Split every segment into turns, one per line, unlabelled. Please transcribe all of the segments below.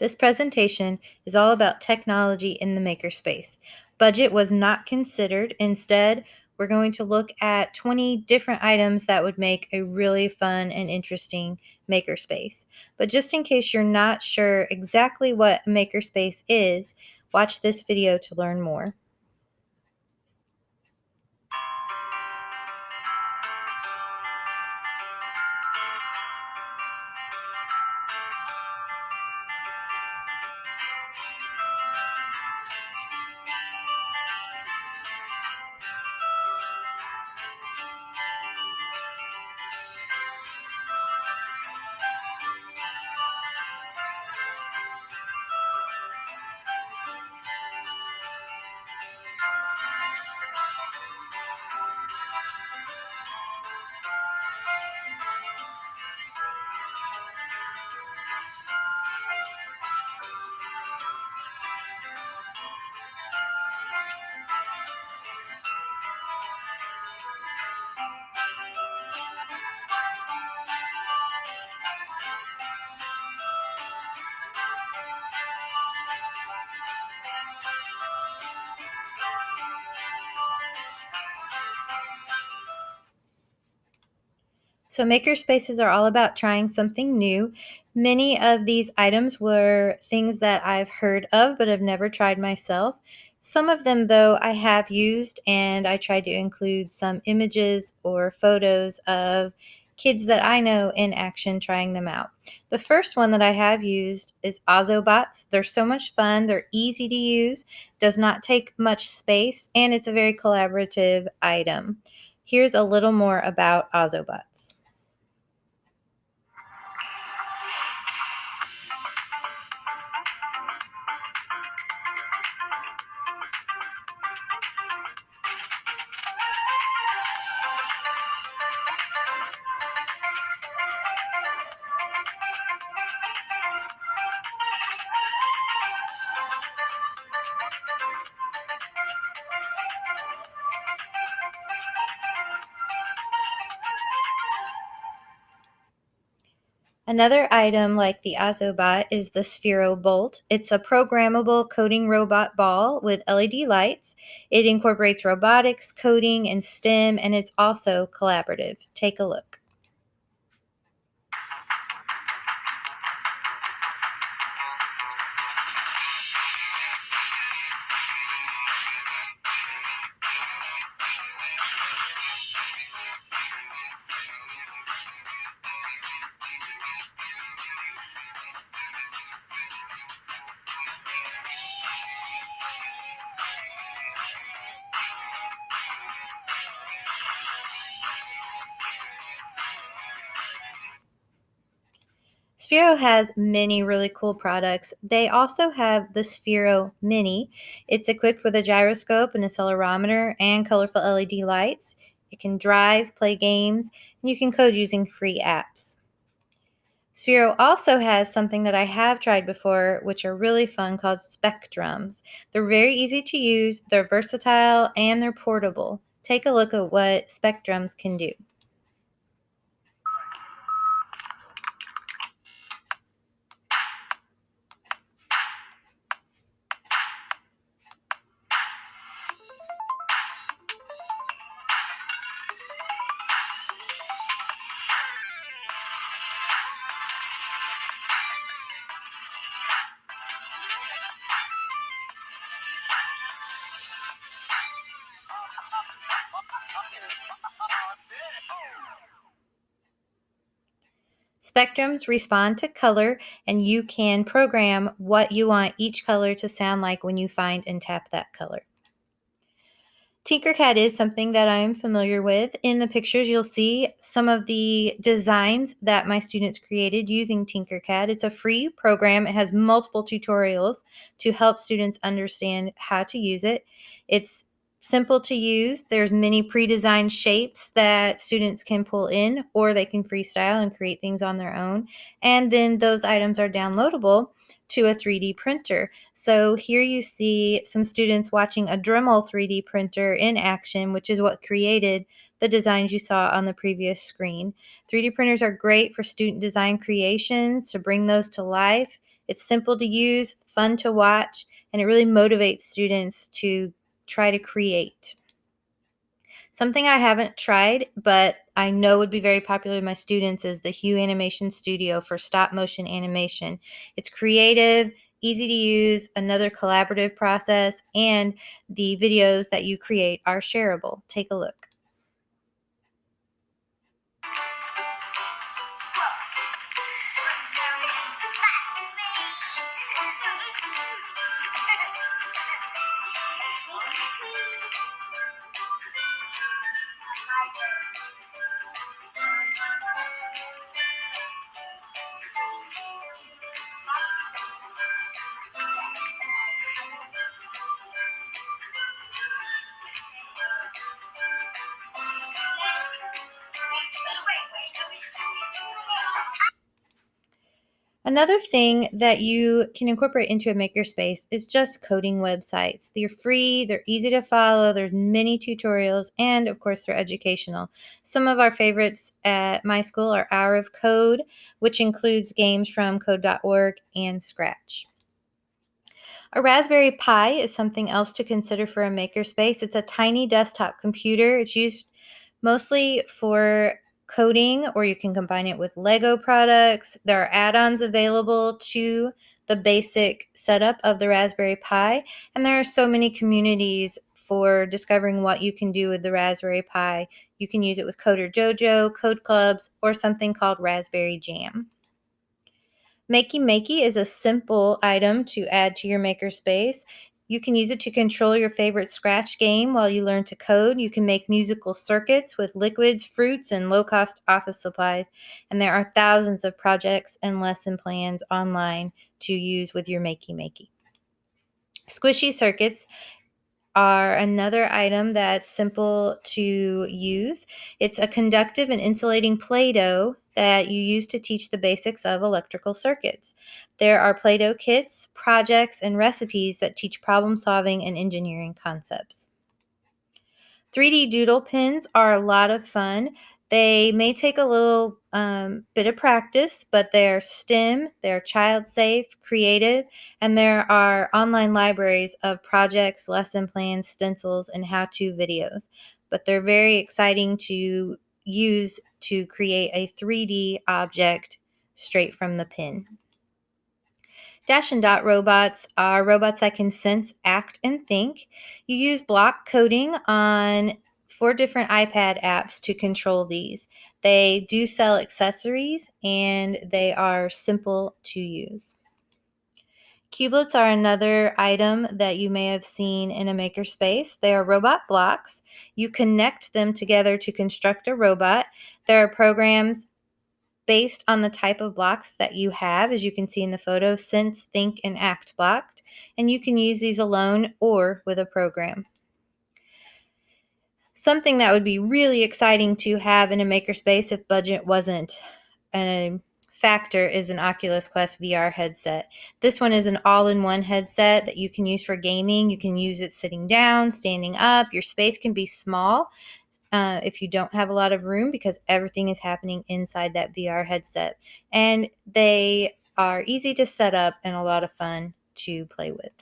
This presentation is all about technology in the makerspace. Budget was not considered. Instead, we're going to look at 20 different items that would make a really fun and interesting makerspace. But just in case you're not sure exactly what a makerspace is, watch this video to learn more. So maker spaces are all about trying something new. Many of these items were things that I've heard of but have never tried myself. Some of them, though, I have used, and I tried to include some images or photos of kids that I know in action trying them out. The first one that I have used is Ozobots. They're so much fun. They're easy to use, does not take much space, and it's a very collaborative item. Here's a little more about Ozobots. Another item like the Ozobot is the Sphero Bolt. It's a programmable coding robot ball with LED lights. It incorporates robotics, coding, and STEM, and it's also collaborative. Take a look. Sphero has many really cool products. They also have the Sphero Mini. It's equipped with a gyroscope and accelerometer and colorful LED lights. It can drive, play games, and you can code using free apps. Sphero also has something that I have tried before, which are really fun, called spectrums. They're very easy to use, they're versatile, and they're portable. Take a look at what spectrums can do. Spectrums respond to color, and you can program what you want each color to sound like when you find and tap that color. Tinkercad is something that I am familiar with. In the pictures, you'll see some of the designs that my students created using Tinkercad. It's a free program. It has multiple tutorials to help students understand how to use it. It's simple to use. There's many pre-designed shapes that students can pull in, or they can freestyle and create things on their own. And then those items are downloadable to a 3D printer. So here you see some students watching a Dremel 3D printer in action, which is what created the designs you saw on the previous screen. 3D printers are great for student design creations to bring those to life. It's simple to use, fun to watch, and it really motivates students to try to create. Something I haven't tried, but I know would be very popular with my students is the Hue Animation Studio for stop motion animation. It's creative, easy to use, another collaborative process, and the videos that you create are shareable. Take a look. Another thing that you can incorporate into a makerspace is just coding websites. They're free, they're easy to follow, there's many tutorials, and of course they're educational. Some of our favorites at my school are Hour of Code, which includes games from code.org and Scratch. A Raspberry Pi is something else to consider for a makerspace. It's a tiny desktop computer. It's used mostly for coding, or you can combine it with Lego products. There are add-ons available to the basic setup of the Raspberry Pi, and there are so many communities for discovering what you can do with the Raspberry Pi. You can use it with Coder Dojo, Code Clubs, or something called Raspberry Jam. Makey is a simple item to add to your makerspace. You can use it to control your favorite Scratch game while you learn to code. You can make musical circuits with liquids, fruits, and low-cost office supplies. And there are thousands of projects and lesson plans online to use with your Makey. Squishy circuits are another item that's simple to use. It's a conductive and insulating Play-Doh that you use to teach the basics of electrical circuits. There are Play-Doh kits, projects, and recipes that teach problem solving and engineering concepts. 3D doodle pins are a lot of fun. They may take a little bit of practice, but they're STEM, they're child safe, creative, and there are online libraries of projects, lesson plans, stencils, and how-to videos. But they're very exciting to use to create a 3D object straight from the pin. Dash and dot robots are robots that can sense, act, and think. You use block coding on 4 different iPad apps to control these. They do sell accessories and they are simple to use. Cublets are another item that you may have seen in a makerspace. They are robot blocks. You connect them together to construct a robot. There are programs based on the type of blocks that you have, as you can see in the photo, sense, think, and act blocked. And you can use these alone or with a program. Something that would be really exciting to have in a makerspace if budget wasn't a factor is an Oculus Quest VR headset. This one is an all-in-one headset that you can use for gaming. You can use it sitting down, standing up. Your space can be small if you don't have a lot of room because everything is happening inside that VR headset. And they are easy to set up and a lot of fun to play with.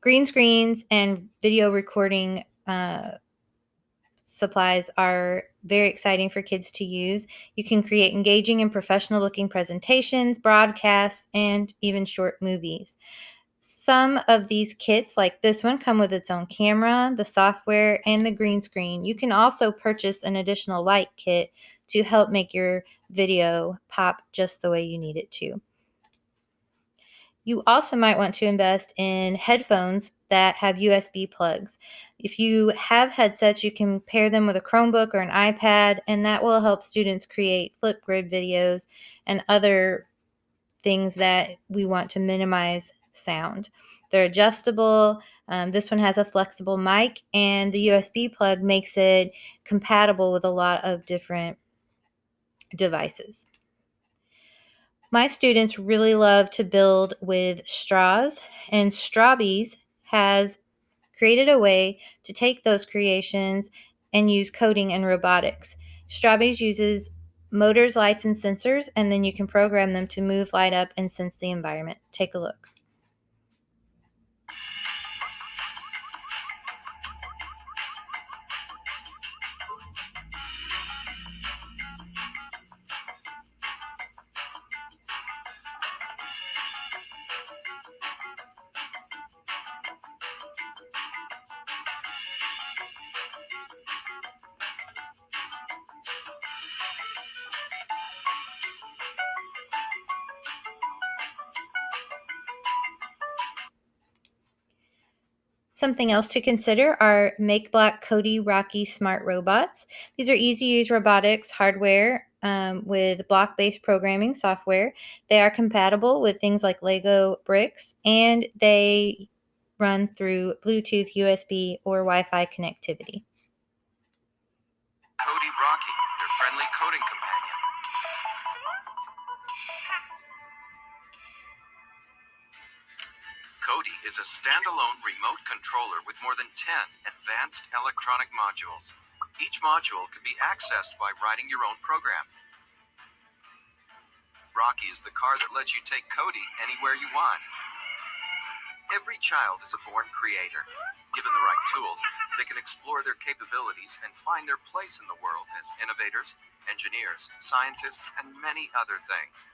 Green screens and video recording supplies are very exciting for kids to use. You can create engaging and professional looking presentations, broadcasts, and even short movies. Some of these kits, like this one, come with its own camera, the software, and the green screen. You can also purchase an additional light kit to help make your video pop just the way you need it to. You also might want to invest in headphones that have USB plugs. If you have headsets, you can pair them with a Chromebook or an iPad, and that will help students create Flipgrid videos and other things that we want to minimize sound. They're adjustable. This one has a flexible mic, and the USB plug makes it compatible with a lot of different devices. My students really love to build with straws, and Strawbees has created a way to take those creations and use coding and robotics. Strawbees uses motors, lights, and sensors, and then you can program them to move, light up, and sense the environment. Take a look. Something else to consider are MakeBlock Cody Rocky Smart Robots. These are easy-to-use robotics hardware with block-based programming software. They are compatible with things like Lego bricks, and they run through Bluetooth, USB, or Wi-Fi connectivity.
Cody Rocky, your friendly coding companion. Cody is a standalone remote controller with more than 10 advanced electronic modules. Each module can be accessed by writing your own program. Rocky is the car that lets you take Cody anywhere you want. Every child is a born creator. Given the right tools, they can explore their capabilities and find their place in the world as innovators, engineers, scientists, and many other things.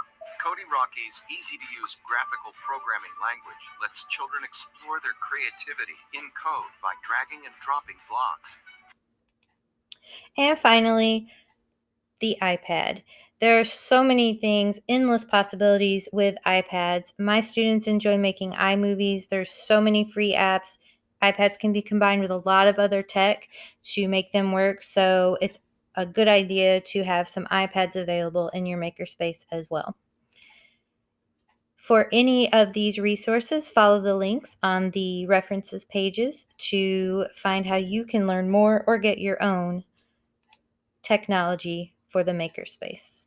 Cody Rocky's easy-to-use graphical programming language lets children explore their creativity in code by dragging and dropping blocks.
And finally, the iPad. There are so many things, endless possibilities with iPads. My students enjoy making iMovies. There's so many free apps. iPads can be combined with a lot of other tech to make them work, so it's a good idea to have some iPads available in your makerspace as well. For any of these resources, follow the links on the references pages to find how you can learn more or get your own technology for the makerspace.